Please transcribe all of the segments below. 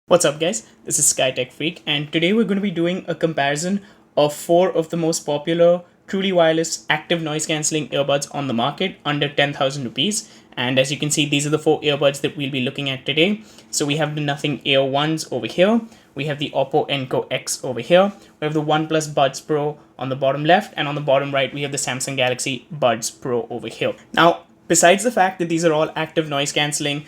What's up, guys? This is SkyTech Freak, and today we're going to be doing a comparison of four of the most popular truly wireless active noise cancelling earbuds on the market under 10,000 rupees. And as you can see, these are the four earbuds that we'll be looking at today. So we have the Nothing Ear Ones over here, we have the Oppo Enco X over here, we have the Oneplus Buds Pro on the bottom left, and on the bottom right, we have the Samsung Galaxy Buds Pro over here. Now, besides the fact that these are all active noise cancelling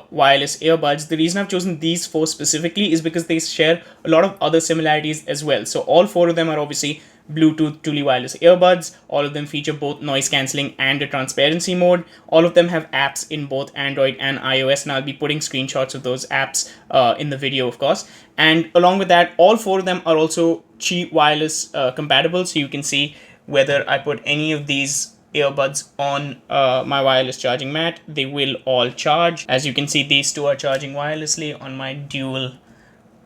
wireless earbuds, the reason I've chosen these four specifically is because they share a lot of other similarities as well. So all four of them are obviously Bluetooth truly wireless earbuds. All of them feature both noise cancelling and a transparency mode. All of them have apps in both Android and iOS, and I'll be putting screenshots of those apps in the video, of course. And along with that, all four of them are also Qi wireless compatible, so you can see whether I put any of these earbuds on my wireless charging mat, they will all charge. As you can see, these two are charging wirelessly on my dual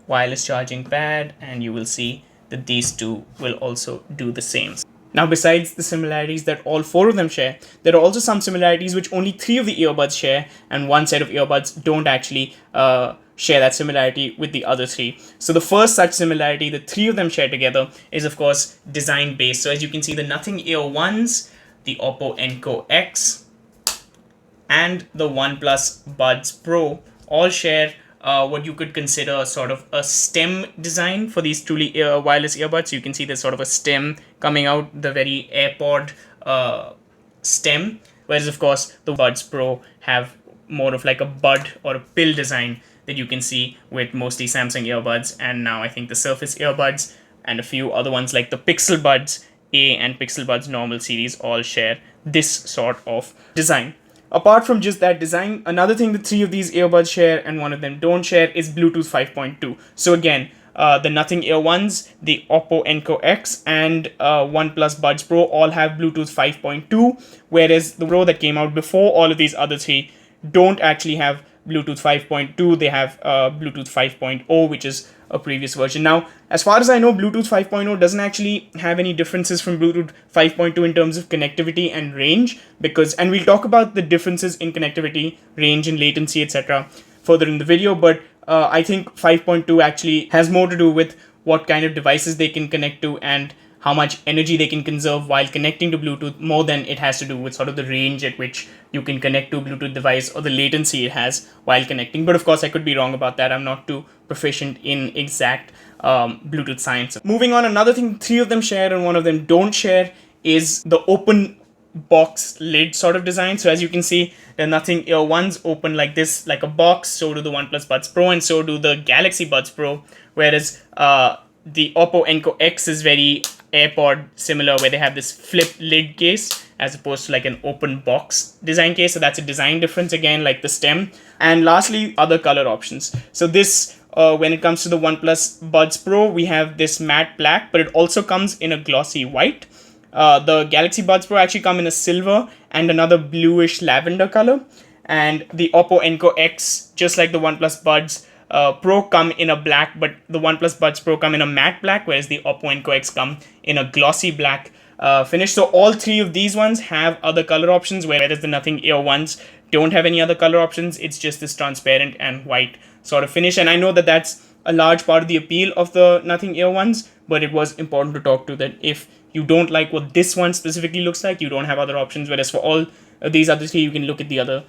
wireless charging pad, and you will see that these two will also do the same. Now, besides the similarities that all four of them share, there are also some similarities which only three of the earbuds share, and one set of earbuds don't actually share that similarity with the other three. So the first such similarity that three of them share together is, of course, design based. So as you can see, the Nothing Ear Ones, the Oppo Enco X, and the Oneplus Buds Pro all share what you could consider sort of a stem design for these truly wireless earbuds. So you can see there's sort of a stem coming out, the very AirPod stem, whereas of course the Buds Pro have more of like a bud or a pill design that you can see with mostly Samsung earbuds, and now I think the Surface earbuds and a few other ones like the Pixel Buds A and Pixel Buds Normal series all share this sort of design. Apart from just that design, another thing that three of these earbuds share and one of them don't share is Bluetooth 5.2. So again, the Nothing Ear Ones, the Oppo Enco X, and OnePlus Buds Pro all have Bluetooth 5.2, whereas the Pro that came out before all of these other three don't actually have Bluetooth 5.2. They have Bluetooth 5.0, which is a previous version. Now, as far as I know, Bluetooth 5.0 doesn't actually have any differences from Bluetooth 5.2 in terms of connectivity and range, and we'll talk about the differences in connectivity, range, and latency, etc. further in the video, but I think 5.2 actually has more to do with what kind of devices they can connect to and how much energy they can conserve while connecting to Bluetooth, more than it has to do with sort of the range at which you can connect to a Bluetooth device or the latency it has while connecting. But of course, I could be wrong about that. I'm not too proficient in exact Bluetooth science. Moving on, another thing three of them share and one of them don't share is the open box lid sort of design. So as you can see, the Nothing Ear Ones open like this, like a box. So do the OnePlus Buds Pro, and so do the Galaxy Buds Pro. Whereas the Oppo Enco X is very AirPod similar, where they have this flip lid case as opposed to like an open box design case. So that's a design difference again, like the stem. And lastly, other color options. So this, when it comes to the OnePlus Buds Pro, we have this matte black, but it also comes in a glossy white. The Galaxy Buds Pro actually come in a silver and another bluish lavender color. And the Oppo Enco X, just like the OnePlus Buds Pro, come in a black, but the OnePlus Buds Pro come in a matte black, whereas the Oppo Enco X come in a glossy black finish. So all three of these ones have other color options, whereas the Nothing Ear Ones don't have any other color options. It's just this transparent and white sort of finish. And I know that that's a large part of the appeal of the Nothing Ear Ones, but it was important to talk to that if you don't like what this one specifically looks like, you don't have other options, whereas for all these other three, you can look at the other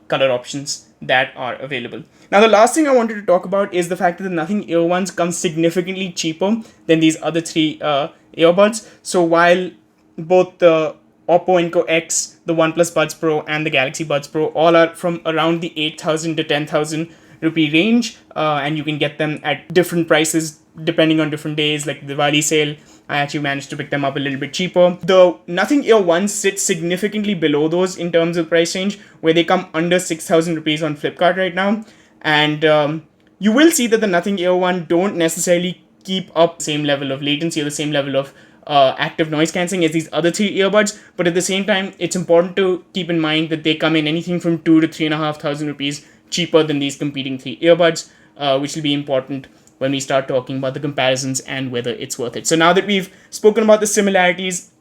color options that are available. Now, the last thing I wanted to talk about is the fact that the Nothing Ear Ones come significantly cheaper than these other three earbuds. So while both the Oppo Enco X, the OnePlus Buds Pro, and the Galaxy Buds Pro all are from around the 8,000 to 10,000 rupee range, and you can get them at different prices depending on different days, like the Diwali sale. I actually managed to pick them up a little bit cheaper. The Nothing Ear Ones sit significantly below those in terms of price range, where they come under 6,000 rupees on Flipkart right now. And you will see that the Nothing Ear One don't necessarily keep up the same level of latency or the same level of active noise cancelling as these other three earbuds. But at the same time, it's important to keep in mind that they come in anything from 2,000 to 3,500 rupees cheaper than these competing three earbuds, which will be important when we start talking about the comparisons and whether it's worth it. So now that we've spoken about the similarities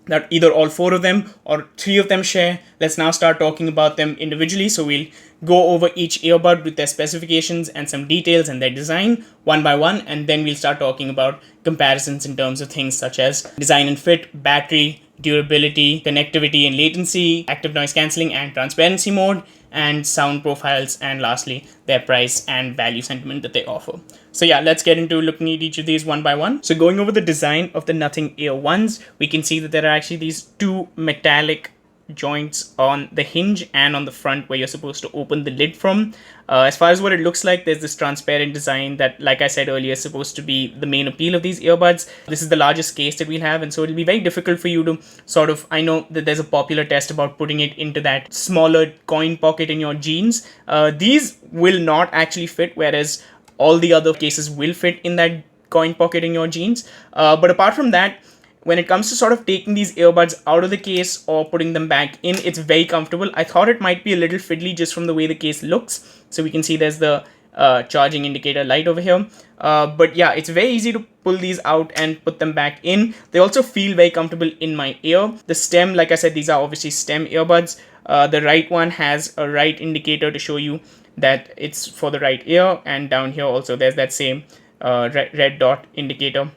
that either all four of them or three of them share. Let's now start talking about them individually. So we'll go over each earbud with their specifications and some details and their design one by one, and then we'll start talking about comparisons in terms of things such as design and fit, battery, durability, connectivity and latency, active noise cancelling and transparency mode, and sound profiles, and lastly, their price and value sentiment that they offer. So yeah, let's get into looking at each of these one by one. So going over the design of the Nothing Ear ones, we can see that there are actually these two metallic joints on the hinge and on the front where you're supposed to open the lid from. As far as what it looks like, there's this transparent design that, like I said earlier, is supposed to be the main appeal of these earbuds. This is the largest case that we'll have, and so it'll be very difficult for you to sort of, I know that there's a popular test about putting it into that smaller coin pocket in your jeans. These will not actually fit, whereas all the other cases will fit in that coin pocket in your jeans. But apart from that, when it comes to sort of taking these earbuds out of the case or putting them back in, it's very comfortable. I thought it might be a little fiddly just from the way the case looks. So we can see there's the charging indicator light over here. But yeah, it's very easy to pull these out and put them back in. They also feel very comfortable in my ear. The stem, like I said, these are obviously stem earbuds. The right one has a right indicator to show you that it's for the right ear, and down here also there's that same red dot indicator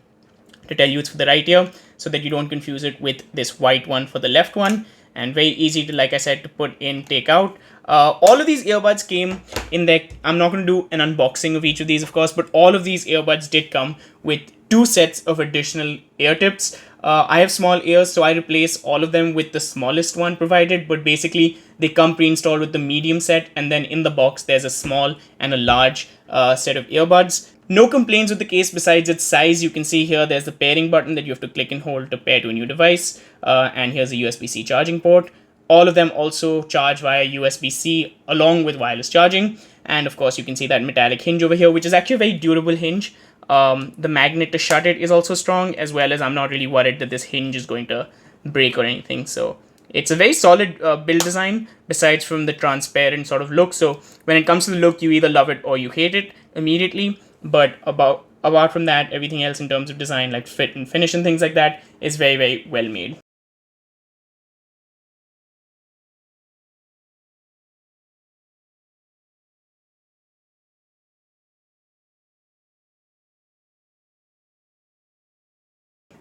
to tell you it's for the right ear, so that you don't confuse it with this white one for the left one. And very easy to, like I said, to put in, take out. All of these earbuds came in there. I'm not going to do an unboxing of each of these, of course, but all of these earbuds did come with 2 sets of additional ear tips. I have small ears, so I replace all of them with the smallest one provided, but basically they come pre-installed with the medium set, and then in the box there's a small and a large set of earbuds. No complaints with the case besides its size. You can see here there's the pairing button that you have to click and hold to pair to a new device, and here's a USB-C charging port. All of them also charge via USB-C along with wireless charging, and of course you can see that metallic hinge over here, which is actually a very durable hinge. The magnet to shut it is also strong, as well as I'm not really worried that this hinge is going to break or anything. So it's a very solid build design, besides from the transparent sort of look. So when it comes to the look, you either love it or you hate it immediately. But apart from that, everything else in terms of design, like fit and finish and things like that, is very, very well made.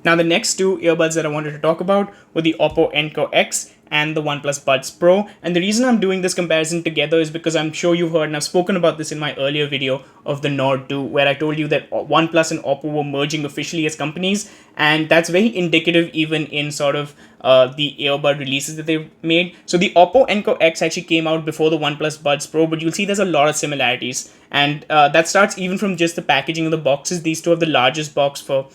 Now, the next two earbuds that I wanted to talk about were the Oppo Enco X and the Oneplus Buds Pro. And the reason I'm doing this comparison together is because I'm sure you've heard, and I've spoken about this in my earlier video of the Nord 2, where I told you that OnePlus and Oppo were merging officially as companies. And that's very indicative even in sort of the earbud releases that they've made. So the Oppo Enco X actually came out before the OnePlus Buds Pro, but you'll see there's a lot of similarities. And that starts even from just the packaging of the boxes. These two have the largest box for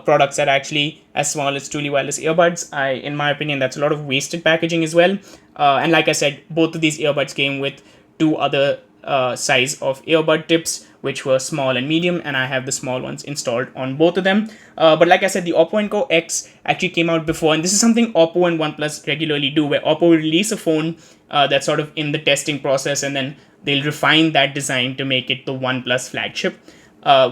products that are actually as small as truly wireless earbuds. In my opinion, that's a lot of wasted packaging as well. And like I said, both of these earbuds came with 2 other size of earbud tips, which were small and medium, and I have the small ones installed on both of them. But like I said, the Oppo Enco X actually came out before, and this is something Oppo and OnePlus regularly do, where Oppo will release a phone that's sort of in the testing process, and then they'll refine that design to make it the OnePlus flagship.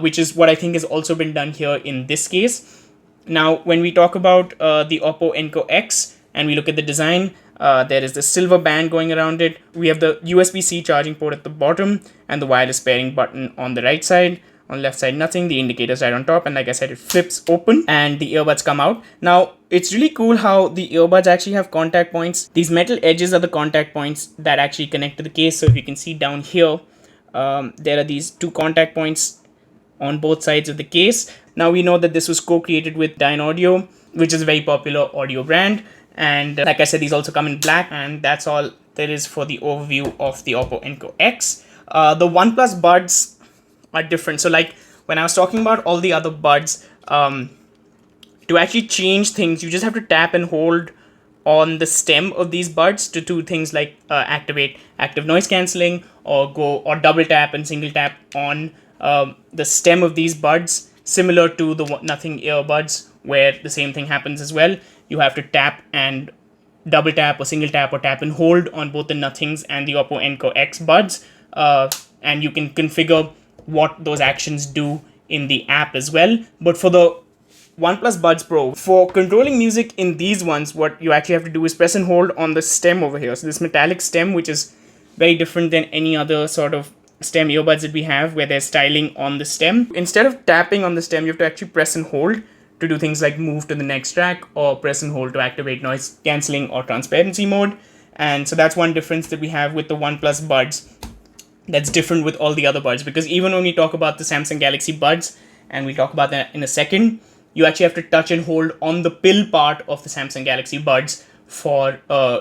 Which is what I think has also been done here in this case. Now, when we talk about the Oppo Enco X and we look at the design, there is the silver band going around it. We have the USB-C charging port at the bottom and the wireless pairing button on the right side. On the left side, nothing. The indicator's right on top, and like I said, it flips open and the earbuds come out. Now, it's really cool how the earbuds actually have contact points. These metal edges are the contact points that actually connect to the case. So if you can see down here, there are these 2 contact points on both sides of the case. Now we know that this was co-created with Dyne Audio, which is a very popular audio brand. And like I said, these also come in black, and that's all there is for the overview of the Oppo Enco X. The OnePlus Buds are different. So like when I was talking about all the other buds, to actually change things, you just have to tap and hold on the stem of these buds to do things like activate active noise cancelling, or double tap and single tap on the stem of these buds, similar to the Nothing earbuds, where the same thing happens as well. You have to tap and double tap or single tap or tap and hold on both the Nothings and the Oppo Enco X buds, and you can configure what those actions do in the app as well. But for the OnePlus Buds Pro. For controlling music in these ones, what you actually have to do is press and hold on the stem over here. So this metallic stem, which is very different than any other sort of stem earbuds that we have where there's styling on the stem. Instead of tapping on the stem, you have to actually press and hold to do things like move to the next track or press and hold to activate noise cancelling or transparency mode. And so that's one difference that we have with the OnePlus Buds that's different with all the other buds, because even when we talk about the Samsung Galaxy Buds, and we'll talk about that in a second, you actually have to touch and hold on the pill part of the Samsung Galaxy Buds for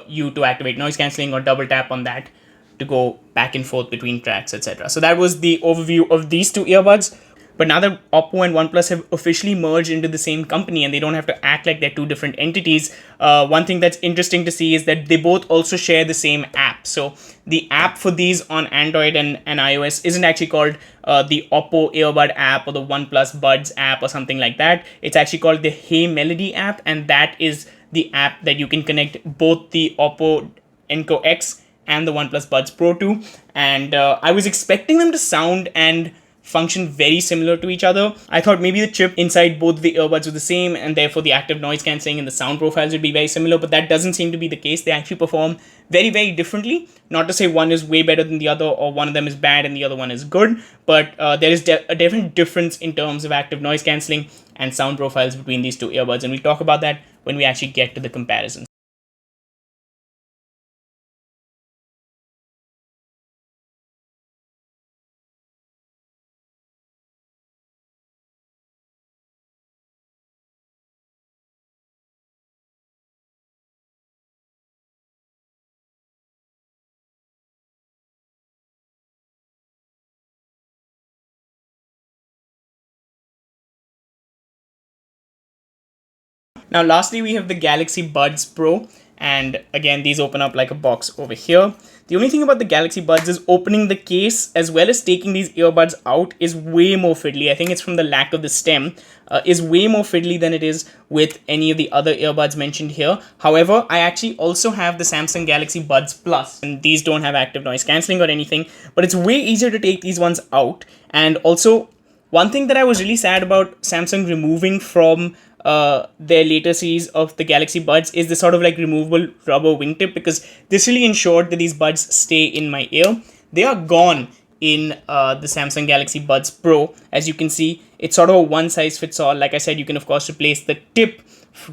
you to activate noise cancelling, or double tap on that to go back and forth between tracks, etc. So that was the overview of these two earbuds. But now that Oppo and OnePlus have officially merged into the same company and they don't have to act like they're two different entities, one thing that's interesting to see is that they both also share the same app. So the app for these on Android and iOS isn't actually called the Oppo Earbud app or the OnePlus Buds app or something like that. It's actually called the Hey Melody app, and that is the app that you can connect both the Oppo Enco X and the OnePlus Buds Pro to. And I was expecting them to sound and function very similar to each other. I thought maybe the chip inside both the earbuds were the same, and therefore the active noise cancelling and the sound profiles would be very similar, but that doesn't seem to be the case. They actually perform very, very differently. Not to say one is way better than the other, or one of them is bad and the other one is good, but there is a different difference in terms of active noise cancelling and sound profiles between these two earbuds, and we'll talk about that when we actually get to the comparisons. Now, lastly, we have the Galaxy Buds Pro, and again, these open up like a box over here. The only thing about the Galaxy Buds is opening the case as well as taking these earbuds out is way more fiddly. I think it's from the lack of the stem, is way more fiddly than it is with any of the other earbuds mentioned here. However, I actually also have the Samsung Galaxy Buds Plus, and these don't have active noise cancelling or anything, but it's way easier to take these ones out. And also, one thing that I was really sad about Samsung removing from their later series of the Galaxy Buds is the sort of like removable rubber wingtip, because this really ensured that these buds stay in my ear. They are gone in the Samsung Galaxy Buds Pro. As you can see, it's sort of a one size fits all. Like I said, you can of course replace the tip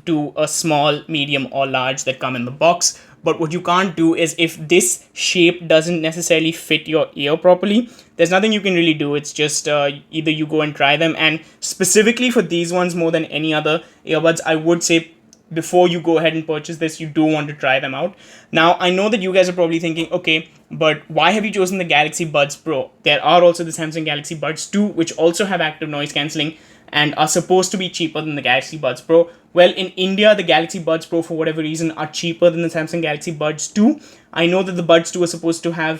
to a small, medium, or large that come in the box. But what you can't do is, if this shape doesn't necessarily fit your ear properly, there's nothing you can really do. It's just either you go and try them. And specifically for these ones, more than any other earbuds, I would say before you go ahead and purchase this, you do want to try them out. Now, I know that you guys are probably thinking, okay, but why have you chosen the Galaxy Buds Pro? There are also the Samsung Galaxy Buds 2, which also have active noise cancelling and are supposed to be cheaper than the Galaxy Buds Pro. Well, in India, the Galaxy Buds Pro, for whatever reason, are cheaper than the Samsung Galaxy Buds 2. I know that the Buds 2 are supposed to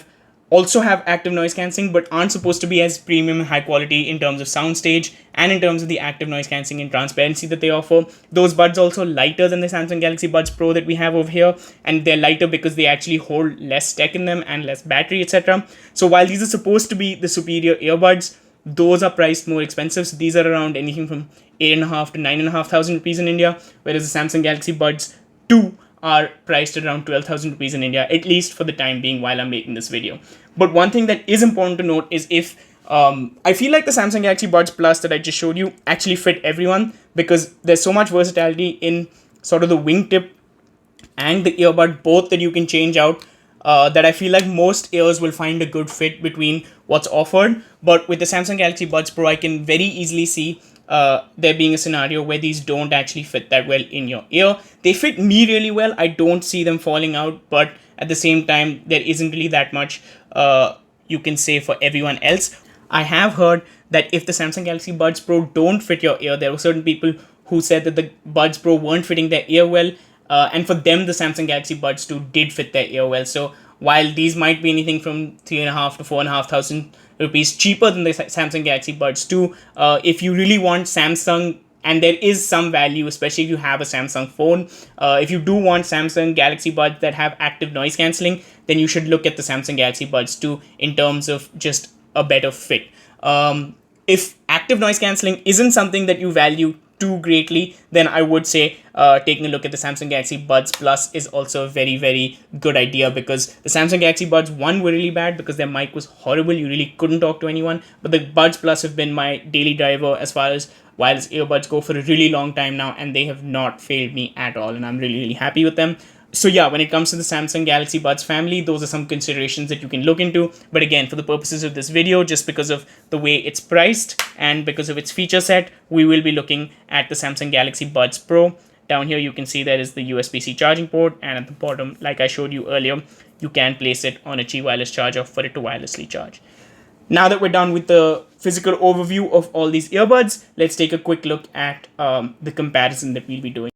also have active noise cancelling, but aren't supposed to be as premium and high quality in terms of soundstage and in terms of the active noise cancelling and transparency that they offer. Those buds are also lighter than the Samsung Galaxy Buds Pro that we have over here, and they're lighter because they actually hold less tech in them and less battery, etc. So while these are supposed to be the superior earbuds, those are priced more expensive. So these are around anything from 8,500 to 9,500 rupees in India, whereas the Samsung Galaxy Buds 2 are priced at around 12,000 rupees in India, at least for the time being while I'm making this video. But one thing that is important to note is if I feel like the Samsung Galaxy Buds Plus that I just showed you actually fit everyone, because there's so much versatility in sort of the wingtip and the earbud both that you can change out, that I feel like most ears will find a good fit between what's offered. But with the Samsung Galaxy Buds Pro, I can very easily see there being a scenario where these don't actually fit that well in your ear. They fit me really well. I don't see them falling out, but at the same time, there isn't really that much you can say for everyone else. I have heard that if the Samsung Galaxy Buds Pro don't fit your ear, there were certain people who said that the Buds Pro weren't fitting their ear well, and for them, the Samsung Galaxy Buds 2 did fit their ear well. So while these might be anything from 3,500 to 4,500 rupees cheaper than the Samsung Galaxy Buds 2, if you really want Samsung, and there is some value, especially if you have a Samsung phone, if you do want Samsung Galaxy Buds that have active noise cancelling, then you should look at the Samsung Galaxy Buds 2 in terms of just a better fit. If active noise cancelling isn't something that you value too greatly, then I would say taking a look at the Samsung Galaxy Buds Plus is also a very, very good idea, because the Samsung Galaxy Buds 1 were really bad because their mic was horrible. You really couldn't talk to anyone. But the Buds Plus have been my daily driver as far as wireless earbuds go for a really long time now, and they have not failed me at all, and I'm really, really happy with them. So yeah, when it comes to the Samsung Galaxy Buds family, those are some considerations that you can look into. But again, for the purposes of this video, just because of the way it's priced and because of its feature set, we will be looking at the Samsung Galaxy Buds Pro. Down here, you can see there is the USB-C charging port, and at the bottom, like I showed you earlier, you can place it on a Qi wireless charger for it to wirelessly charge. Now that we're done with the physical overview of all these earbuds, let's take a quick look at the comparison that we'll be doing.